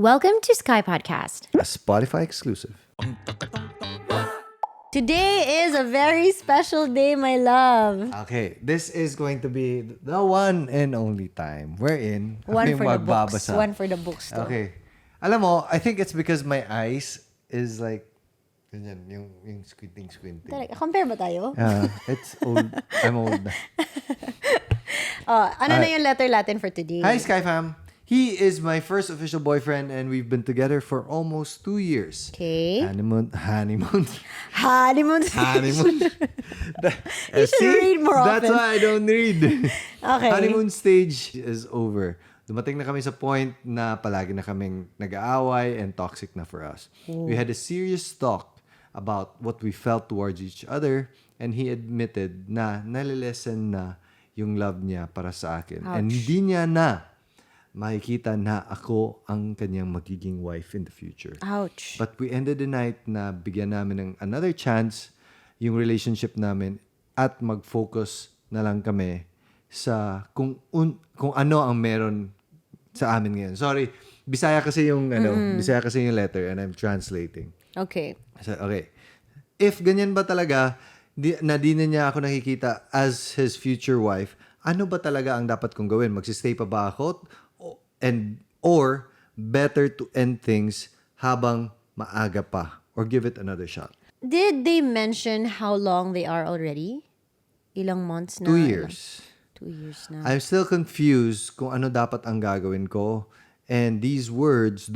Welcome to Skypodcast, a Spotify exclusive. Today is a very special day, my love. Okay, this is going to be the one and only time wherein One kami for the books. magbabasa. One for the books. To. Okay. Alam mo, I think it's because my eyes is like, ganyan, yung squinting. Compare ba tayo? It's old. I'm old na. Ano na yung letter Latin for today? Hi, Sky fam. He is my first official boyfriend and we've been together for almost 2 years. Okay. Honeymoon. Honeymoon. You should read more often. That's why I don't read. Okay. Honeymoon stage is over. Dumating na kami sa point na palagi na kaming nag-aaway and toxic na for us. We had a serious talk about what we felt towards each other and he admitted na nalilesen na yung love niya para sa akin. Ouch. And hindi niya na makikita na ako ang kanyang magiging wife in the future. Ouch. But we ended the night na bigyan namin ng another chance yung relationship namin at mag-focus na lang kami sa kung ano ang meron sa amin ngayon. Sorry, Bisaya kasi yung Bisaya kasi yung letter and I'm translating. Okay. So, okay. If ganyan ba talaga di na niya ako nakikita as his future wife, ano ba talaga ang dapat kong gawin? Magsistay pa ba ako? Or better to end things habang maaga pa or give it another shot? Did they mention how long they are already? Ilang months na? 2 years. 2 years na. I'm still confused kung ano dapat ang gagawin ko. And those words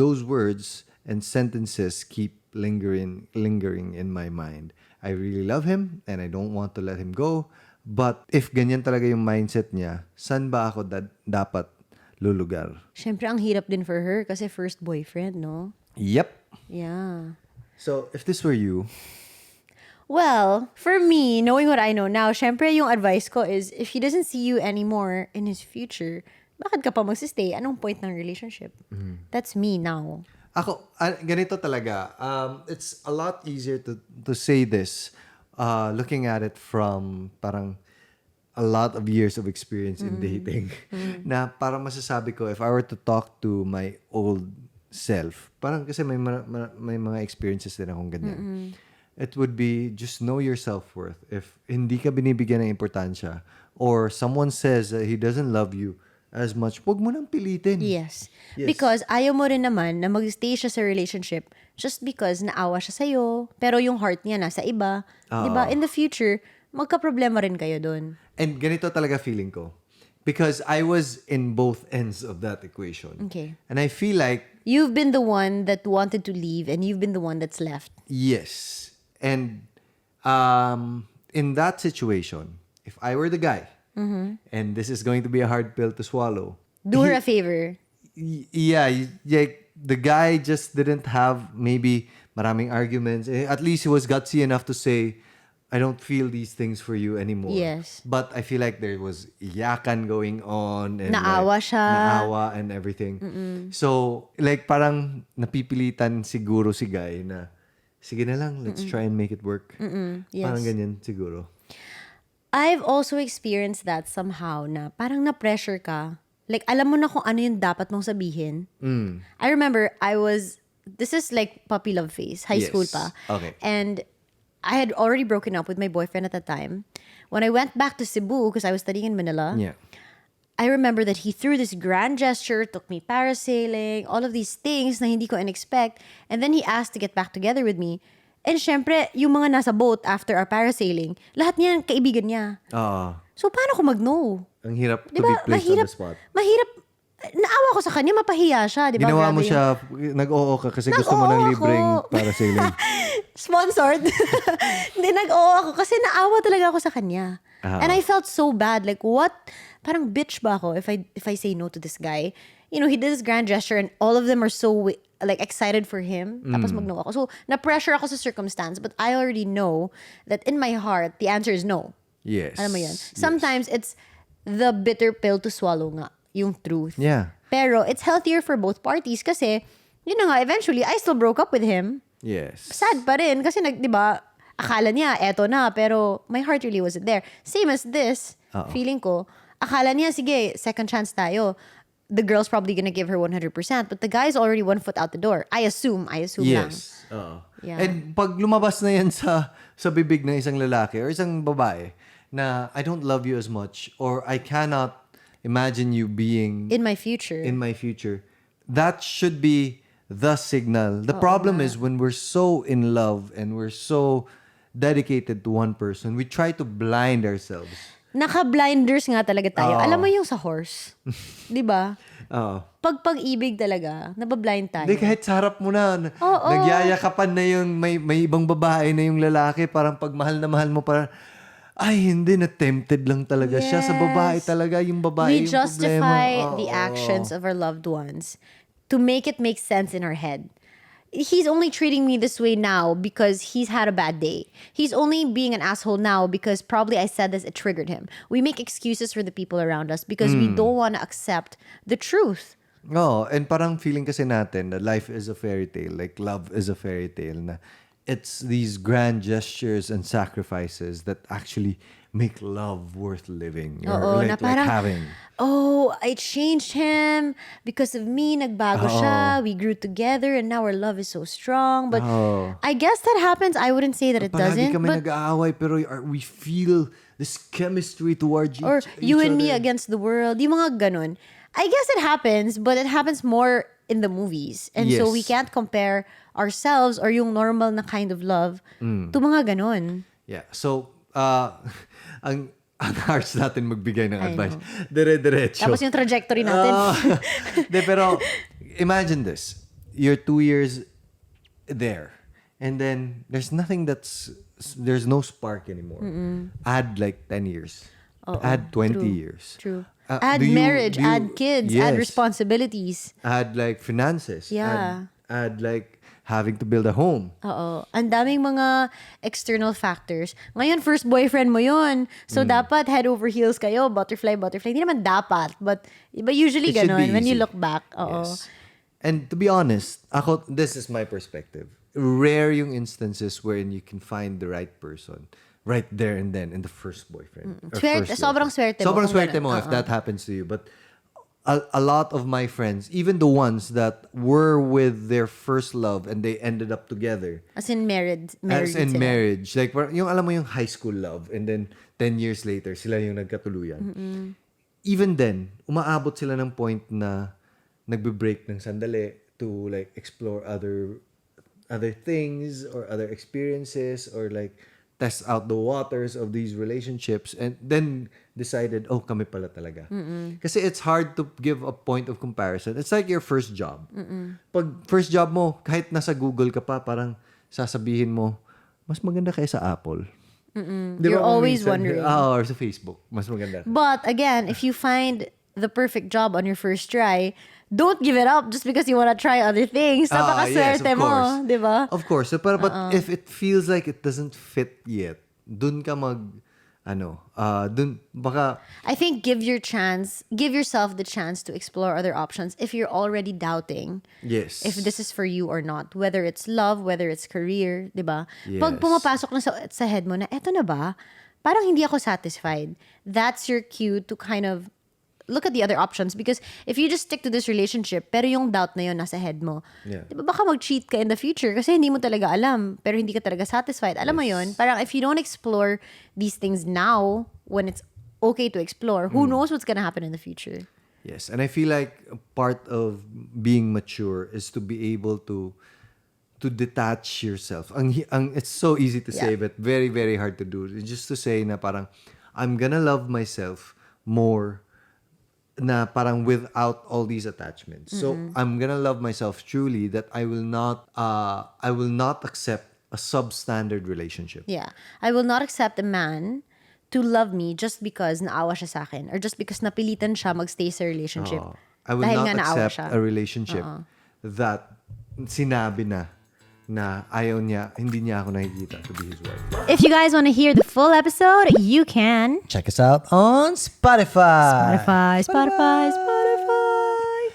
and sentences keep lingering in my mind. I really love him and I don't want to let him go. But if ganyan talaga yung mindset niya, saan ba ako dapat lulugar? Siyempre, ang hirap din for her kasi first boyfriend, no? Yep. Yeah. So, if this were you... Well, for me, knowing what I know now, syempre yung advice ko is, if he doesn't see you anymore in his future, bakit ka pa magsistay? Anong point ng relationship? That's me now. Ako, ganito talaga. It's a lot easier to say this looking at it from parang a lot of years of experience in dating. Na parang masasabi ko, if I were to talk to my old self, parang kasi may mga experiences din akong ganyan. It would be just know your self-worth. If hindi ka binibigyan ng importansya or someone says that he doesn't love you as much, wag mo nang pilitin. Yes. Because ayaw mo rin naman na mag-stay siya sa relationship just because naawa siya sa'yo, pero yung heart niya nasa iba. Diba? In the future, magka-problema rin kayo dun. And ganito talaga feeling ko. Because I was in both ends of that equation. Okay. And I feel like... You've been the one that wanted to leave and you've been the one that's left. Yes. And in that situation, if I were the guy, and this is going to be a hard pill to swallow. Do her a favor. Yeah, the guy just didn't have maybe maraming arguments. At least he was gutsy enough to say, I don't feel these things for you anymore. Yes. But I feel like there was iyakan going on. And Naawa siya. Naawa and everything. So, like parang napipilitan siguro si guy na, sige na lang, let's try and make it work. Yes. Parang ganyan siguro. I've also experienced that somehow na parang na-pressure ka. Like, alam mo na kung ano yung dapat mong sabihin. I remember, this is like puppy love phase, high school pa. Okay. And I had already broken up with my boyfriend at the time. When I went back to Cebu, because I was studying in Manila, I remember that he threw this grand gesture, took me parasailing, all of these things na hindi ko in-expect. And then he asked to get back together with me. And syempre, yung mga nasa boat after our parasailing, lahat niyan kaibigan niya. So, paano ko mag-no? Ang hirap to Diba? be placed on the spot. Mahirap. Naawa ko sa kanya, mapahiya siya. Diba? Ginawa Grabe mo siya, nag-oo ka kasi gusto mo ng libreng parasailing. Sponsored. Hindi, nag-oo ako kasi naawa talaga ako sa kanya. And I felt so bad. Like, what? Parang bitch ba ako if I say no to this guy? You know, he did this grand gesture and all of them are so like excited for him. Tapos mag-no ako. So, na-pressure ako sa circumstance but I already know that in my heart, the answer is no. Yes. Alam mo yan? Sometimes it's the bitter pill to swallow nga. Yung truth. Yeah. Pero it's healthier for both parties kasi, yun na nga, eventually, I still broke up with him. Yes. Sad pa rin kasi di ba, akala niya, eto na, pero my heart really wasn't there. Same as this, feeling ko, akala niya, sige, second chance tayo. the girl's probably gonna give her 100%, but the guy's already 1 foot out the door. I assume lang. Yes. Yeah. And pag lumabas na yan sa bibig ng isang lalaki or isang babae na I don't love you as much or I cannot imagine you being in my future. That should be the signal. The problem is when we're so in love and we're so dedicated to one person, we try to blind ourselves. Naka-blinders nga talaga tayo. Alam mo yung sa horse? Di ba? Pag-ibig talaga, nabablind tayo. Hindi, kahit sa harap mo na, nagyayakapan na yung may ibang babae na yung lalaki, parang pag mahal na mahal mo, parang, ay, hindi, na-tempted lang talaga siya sa babae talaga. Yung babae We yung justify problema. the actions of our loved ones to make it make sense in our head. He's only treating me this way now because he's had a bad day. He's only being an asshole now because probably I said this, it triggered him. We make excuses for the people around us because we don't want to accept the truth. And parang feeling kasi natin that life is a fairy tale, like love is a fairy tale, na it's these grand gestures and sacrifices that actually make love worth living or like having. I changed him because of me, nagbago siya, we grew together and now our love is so strong. But I guess that happens. I wouldn't say that it doesn't. Palagi kami nag-aaway pero we feel this chemistry towards or each you and me other. against the world. Yung mga ganun. I guess it happens, but it happens more in the movies. And so we can't compare ourselves or yung normal na kind of love to mga ganun. Yeah. So, ang harsh natin magbigay ng advice. Dire-diretso. Tapos yung trajectory natin. Pero imagine this. You're 2 years there. And then there's there's no spark anymore. Add like 10 years. Add 20 years. True. Add marriage, add kids, add responsibilities. Add like finances. Yeah. Add like having to build a home. Ang daming mga external factors. Ngayon, first boyfriend mo yun. So, dapat head over heels kayo. Butterfly. Hindi naman dapat. But usually It should ganon be when you easy. look back. Yes. And to be honest, this is my perspective. Rare yung instances wherein you can find the right person right there and then in the first boyfriend. Or first Sobrang girlfriend. swerte mo. Sobrang kung swerte ganun. mo if that happens to you. But a lot of my friends, even the ones that were with their first love and they ended up together. As in married As in sila. marriage. Like, yung alam mo yung high school love and then 10 years later, sila yung nagkatuluyan. Even then, umaabot sila ng point na nagbe-break ng sandali to like explore other things or other experiences or like test out the waters of these relationships and then decided, kami pala talaga. Kasi it's hard to give a point of comparison. It's like your first job. Pag first job mo, kahit nasa Google ka pa, parang sasabihin mo, mas maganda kaya sa Apple. You're always wondering. Or sa Facebook, mas maganda. But again, if you find the perfect job on your first try, don't give it up just because you want to try other things. Napakaswerte mo, di ba? Of course. So, but if it feels like it doesn't fit yet, dun ka dun baka... I think give yourself the chance to explore other options if you're already doubting Yes. if this is for you or not. Whether it's love, whether it's career, di ba? Yes. Pag pumapasok na sa head mo na, eto na ba? Parang hindi ako satisfied. That's your cue to kind of look at the other options because if you just stick to this relationship pero yung doubt na yun nasa head mo, di ba baka mag-cheat ka in the future kasi hindi mo talaga alam pero hindi ka talaga satisfied. Alam mo yun? Parang if you don't explore these things now when it's okay to explore, who knows what's gonna happen in the future? Yes. And I feel like a part of being mature is to be able to detach yourself. It's so easy to say but very, very hard to do. It's just to say na parang I'm gonna love myself more na parang without all these attachments. So I'm gonna love myself truly that I will not accept a substandard relationship. Yeah. I will not accept a man to love me just because naawa siya sa akin or just because napilitan siya magstay sa relationship. I will Dahil not nga naawa accept siya. a relationship that sinabi na ayaw niya, hindi niya ako nakikita to be his wife. If you guys want to hear the full episode, you can Check us out on Spotify. Spotify.